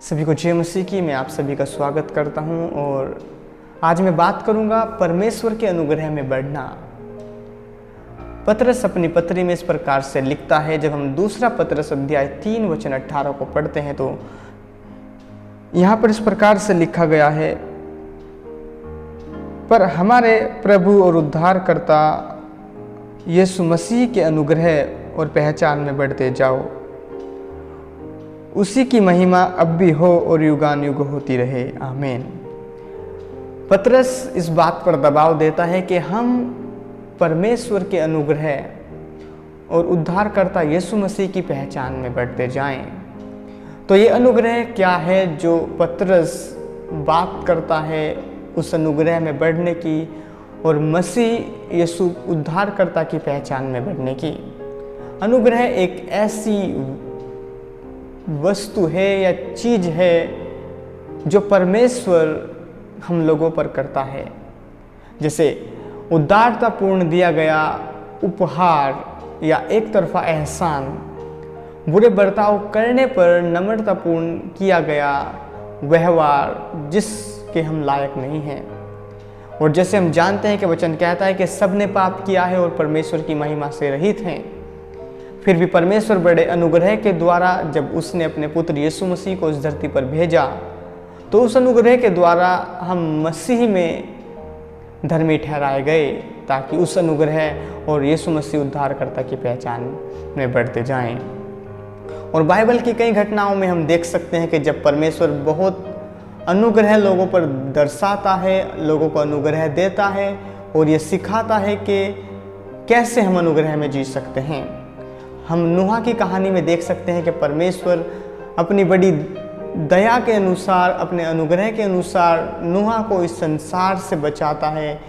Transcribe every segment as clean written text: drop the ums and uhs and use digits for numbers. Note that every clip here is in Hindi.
सभी को जय मसीह की। मैं आप सभी का स्वागत करता हूं और आज मैं बात करूंगा परमेश्वर के अनुग्रह में बढ़ना। पतरस अपनी पत्री में इस प्रकार से लिखता है। जब हम दूसरा पतरस अध्याय 3 वचन 18 को पढ़ते हैं तो यहाँ पर इस प्रकार से लिखा गया है, पर हमारे प्रभु और उद्धारकर्ता यीशु मसीह के अनुग्रह और पहचान में बढ़ते जाओ। उसी की महिमा अब भी हो और युगान युग होती रहे, आमीन। पतरस इस बात पर दबाव देता है कि हम परमेश्वर के अनुग्रह और उद्धारकर्ता यीशु मसीह की पहचान में बढ़ते जाएं। तो ये अनुग्रह क्या है जो पतरस बात करता है उस अनुग्रह में बढ़ने की और मसीह यीशु उद्धारकर्ता की पहचान में बढ़ने की। अनुग्रह एक ऐसी वस्तु है या चीज है जो परमेश्वर हम लोगों पर करता है। जैसे उदारतापूर्ण दिया गया उपहार या एक तरफा एहसान, बुरे बर्ताव करने पर नम्रतापूर्ण किया गया व्यवहार जिसके हम लायक नहीं हैं। और जैसे हम जानते हैं कि वचन कहता है कि सबने पाप किया है और परमेश्वर की महिमा से रहित हैं, फिर भी परमेश्वर बड़े अनुग्रह के द्वारा जब उसने अपने पुत्र यीशु मसीह को इस धरती पर भेजा तो उस अनुग्रह के द्वारा हम मसीह में धर्मी ठहराए गए, ताकि उस अनुग्रह और यीशु मसीह उद्धारकर्ता की पहचान में बढ़ते जाएं। और बाइबल की कई घटनाओं में हम देख सकते हैं कि जब परमेश्वर बहुत अनुग्रह लोगों पर दर्शाता है, लोगों को अनुग्रह देता है और ये सिखाता है कि कैसे हम अनुग्रह में जी सकते हैं। हम नूह की कहानी में देख सकते हैं कि परमेश्वर अपनी बड़ी दया के अनुसार, अपने अनुग्रह के अनुसार नूह को इस संसार से बचाता है।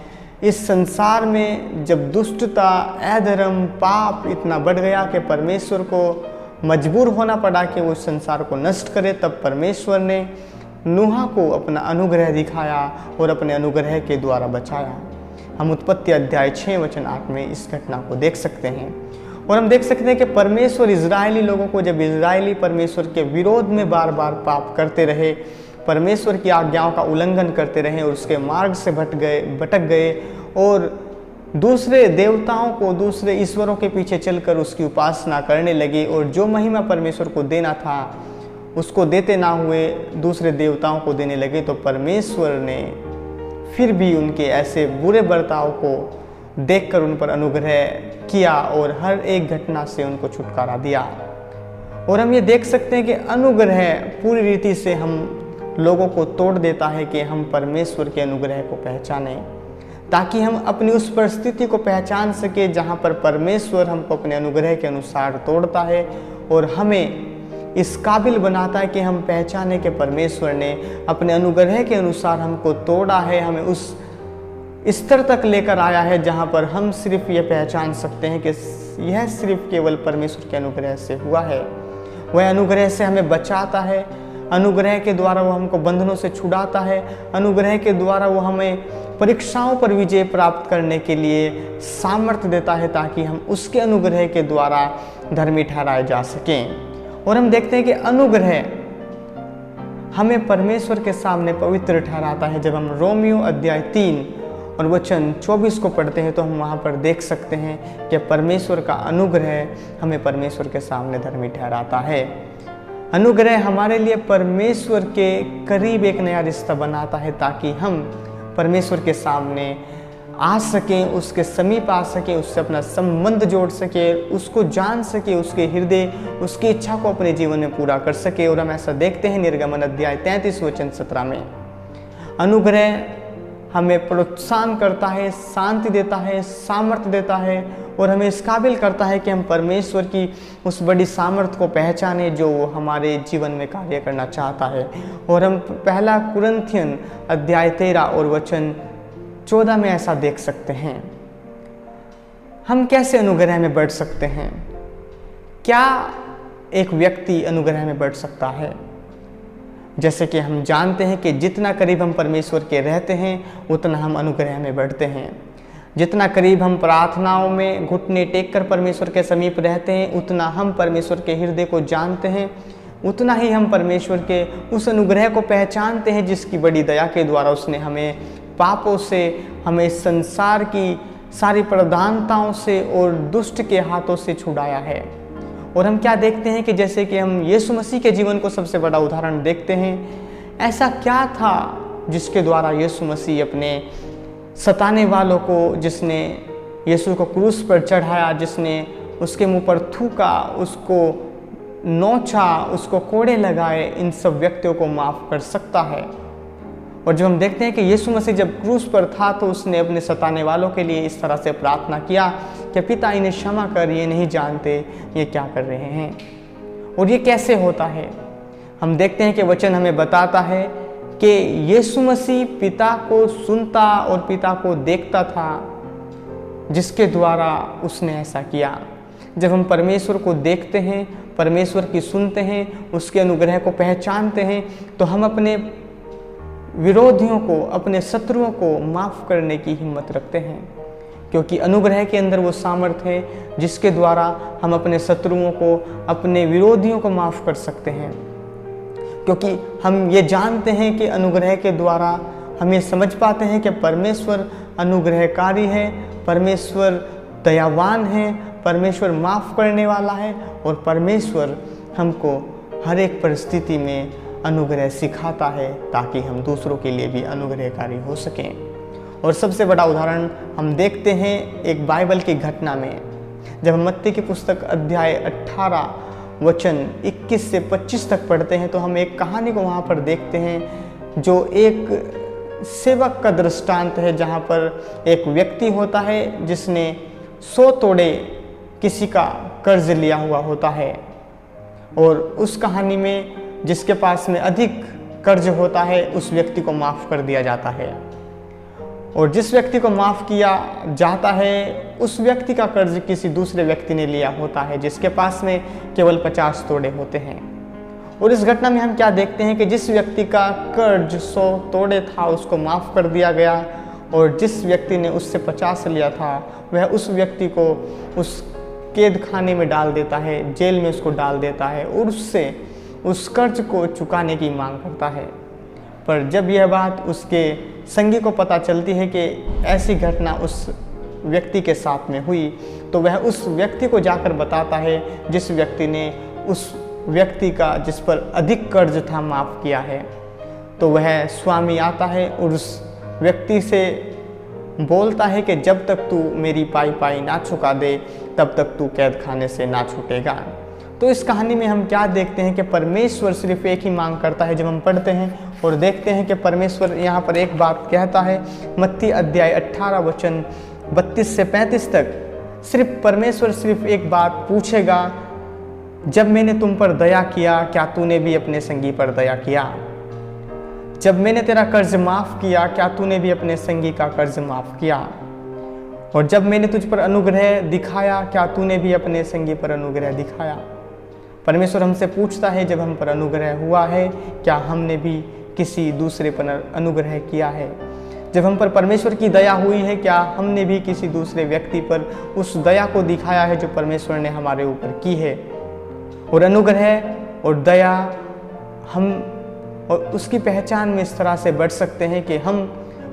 इस संसार में जब दुष्टता, अधर्म, पाप इतना बढ़ गया कि परमेश्वर को मजबूर होना पड़ा कि वो इस संसार को नष्ट करे, तब परमेश्वर ने नूह को अपना अनुग्रह दिखाया और अपने अनुग्रह के द्वारा बचाया। हम उत्पत्ति अध्याय 6 वचन 8 में इस घटना को देख सकते हैं। और हम देख सकते हैं कि परमेश्वर इजरायली लोगों को, जब इजरायली परमेश्वर के विरोध में बार बार पाप करते रहे, परमेश्वर की आज्ञाओं का उल्लंघन करते रहे और उसके मार्ग से भटक गए और दूसरे देवताओं को, दूसरे ईश्वरों के पीछे चलकर उसकी उपासना करने लगे और जो महिमा परमेश्वर को देना था उसको देते ना हुए दूसरे देवताओं को देने लगे, तो परमेश्वर ने फिर भी उनके ऐसे बुरे बर्ताव को देखकर उन पर अनुग्रह किया और हर एक घटना से उनको छुटकारा दिया। और हम ये देख सकते हैं कि अनुग्रह पूरी रीति से हम लोगों को तोड़ देता है कि हम परमेश्वर के अनुग्रह को पहचानें, ताकि हम अपनी उस परिस्थिति को पहचान सके जहाँ पर परमेश्वर हमको अपने अनुग्रह के अनुसार तोड़ता है और हमें इस काबिल बनाता है कि हम पहचाने कि परमेश्वर ने अपने अनुग्रह के अनुसार हमको तोड़ा है, हमें उस स्तर तक लेकर आया है जहाँ पर हम सिर्फ ये पहचान सकते हैं कि यह सिर्फ केवल परमेश्वर के अनुग्रह से हुआ है। वह अनुग्रह से हमें बचाता है, अनुग्रह के द्वारा वो हमको बंधनों से छुड़ाता है, अनुग्रह के द्वारा वो हमें परीक्षाओं पर विजय प्राप्त करने के लिए सामर्थ्य देता है, ताकि हम उसके अनुग्रह के द्वारा धर्मी ठहराए जा सकें। और हम देखते हैं कि अनुग्रह हमें परमेश्वर के सामने पवित्र ठहराता है। जब हम रोमियो अध्याय 3 और वचन 24 को पढ़ते हैं तो हम वहाँ पर देख सकते हैं कि परमेश्वर का अनुग्रह हमें परमेश्वर के सामने धर्मी ठहराता है। अनुग्रह हमारे लिए परमेश्वर के करीब एक नया रिश्ता बनाता है, ताकि हम परमेश्वर के सामने आ सकें, उसके समीप आ सकें, उससे अपना संबंध जोड़ सके, उसको जान सके, उसके हृदय, उसकी इच्छा को अपने जीवन में पूरा कर सके। और हम ऐसा देखते हैं निर्गमन अध्याय 33 वचन 17 में। अनुग्रह हमें प्रोत्साहन करता है, शांति देता है, सामर्थ्य देता है और हमें इस काबिल करता है कि हम परमेश्वर की उस बड़ी सामर्थ्य को पहचाने जो वो हमारे जीवन में कार्य करना चाहता है। और हम पहला कुरिन्थियन अध्याय 13 और वचन 14 में ऐसा देख सकते हैं। हम कैसे अनुग्रह में बढ़ सकते हैं? क्या एक व्यक्ति अनुग्रह में बढ़ सकता है? जैसे कि हम जानते हैं कि जितना करीब हम परमेश्वर के रहते हैं उतना हम अनुग्रह में बढ़ते हैं। जितना करीब हम प्रार्थनाओं में घुटने टेक कर परमेश्वर के समीप रहते हैं उतना हम परमेश्वर के हृदय को जानते हैं। उतना ही हम परमेश्वर के उस अनुग्रह को पहचानते हैं जिसकी बड़ी दया के द्वारा उसने हमें पापों से, हमें संसार की सारी प्रधानताओं से और दुष्ट के हाथों से छुड़ाया है। और हम क्या देखते हैं कि जैसे कि हम यीशु मसीह के जीवन को सबसे बड़ा उदाहरण देखते हैं, ऐसा क्या था जिसके द्वारा यीशु मसीह अपने सताने वालों को, जिसने यीशु को क्रूस पर चढ़ाया, जिसने उसके मुंह पर थूका, उसको नोचा, उसको कोड़े लगाए, इन सब व्यक्तियों को माफ़ कर सकता है। और जब हम देखते हैं कि यीशु मसीह जब क्रूस पर था तो उसने अपने सताने वालों के लिए इस तरह से प्रार्थना किया कि पिता इन्हें क्षमा कर, ये नहीं जानते ये क्या कर रहे हैं। और ये कैसे होता है? हम देखते हैं कि वचन हमें बताता है कि यीशु मसीह पिता को सुनता और पिता को देखता था, जिसके द्वारा उसने ऐसा किया। जब हम परमेश्वर को देखते हैं, परमेश्वर की सुनते हैं, उसके अनुग्रह को पहचानते हैं, तो हम अपने विरोधियों को, अपने शत्रुओं को माफ़ करने की हिम्मत रखते हैं, क्योंकि अनुग्रह के अंदर वो सामर्थ्य है जिसके द्वारा हम अपने शत्रुओं को, अपने विरोधियों को माफ़ कर सकते हैं। क्योंकि हम ये जानते हैं कि अनुग्रह के द्वारा हम ये समझ पाते हैं कि परमेश्वर अनुग्रहकारी है, परमेश्वर दयावान है, परमेश्वर माफ़ करने वाला है और परमेश्वर हमको हर एक परिस्थिति में अनुग्रह सिखाता है ताकि हम दूसरों के लिए भी अनुग्रहकारी हो सकें। और सबसे बड़ा उदाहरण हम देखते हैं एक बाइबल की घटना में। जब हम मत्ती की पुस्तक अध्याय 18 वचन 21 से 25 तक पढ़ते हैं तो हम एक कहानी को वहाँ पर देखते हैं जो एक सेवक का दृष्टांत है, जहाँ पर एक व्यक्ति होता है जिसने 100 तोड़े किसी का कर्ज लिया हुआ होता है। और उस कहानी में जिसके पास में अधिक कर्ज होता है उस व्यक्ति को माफ़ कर दिया जाता है, और जिस व्यक्ति को माफ़ किया जाता है उस व्यक्ति का कर्ज किसी दूसरे व्यक्ति ने लिया होता है जिसके पास में केवल 50 तोड़े होते हैं। और इस घटना में हम क्या देखते हैं कि जिस व्यक्ति का कर्ज 100 तोड़े था उसको माफ़ कर दिया गया, और जिस व्यक्ति ने उससे 50 लिया था वह उस व्यक्ति को उस कैद खाने में डाल देता है, जेल में उसको डाल देता है और उससे उस कर्ज को चुकाने की मांग करता है। पर जब यह बात उसके संगी को पता चलती है कि ऐसी घटना उस व्यक्ति के साथ में हुई, तो वह उस व्यक्ति को जाकर बताता है जिस व्यक्ति ने उस व्यक्ति का, जिस पर अधिक कर्ज था, माफ़ किया है। तो वह स्वामी आता है और उस व्यक्ति से बोलता है कि जब तक तू मेरी पाई ना चुका दे तब तक तू कैद खाने से ना छूटेगा। तो इस कहानी में हम क्या देखते हैं कि परमेश्वर सिर्फ एक ही मांग करता है। जब हम पढ़ते हैं और देखते हैं कि परमेश्वर यहाँ पर एक बात कहता है, मत्ती अध्याय 18 वचन 32 से 35 तक, परमेश्वर सिर्फ एक बात पूछेगा, जब मैंने तुम पर दया किया क्या तूने भी अपने संगी पर दया किया? जब मैंने तेरा कर्ज माफ़ किया क्या तूने भी अपने संगी का कर्ज माफ़ किया? और जब मैंने तुझ पर अनुग्रह दिखाया क्या तूने भी अपने संगी पर अनुग्रह दिखाया? परमेश्वर हमसे पूछता है जब हम पर अनुग्रह हुआ है क्या हमने भी किसी दूसरे पर अनुग्रह किया है? जब हम पर परमेश्वर की दया हुई है क्या हमने भी किसी दूसरे व्यक्ति पर उस दया को दिखाया है जो परमेश्वर ने हमारे ऊपर की है? और अनुग्रह और दया हम और उसकी पहचान में इस तरह से बढ़ सकते हैं कि हम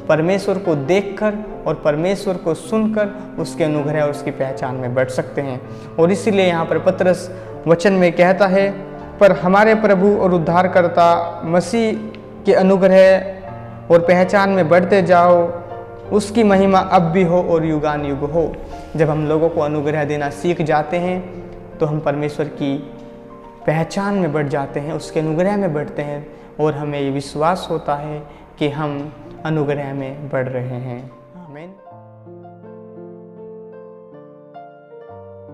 परमेश्वर को देखकर और परमेश्वर को सुनकर उसके अनुग्रह और उसकी पहचान में बढ़ सकते हैं। और इसीलिए यहाँ पर पतरस वचन में कहता है, पर हमारे प्रभु और उद्धारकर्ता मसीह के अनुग्रह और पहचान में बढ़ते जाओ, उसकी महिमा अब भी हो और युगान युग हो। जब हम लोगों को अनुग्रह देना सीख जाते हैं तो हम परमेश्वर की पहचान में बढ़ जाते हैं, उसके अनुग्रह में बढ़ते हैं और हमें ये विश्वास होता है कि हम अनुग्रह में बढ़ रहे हैं। आमीन।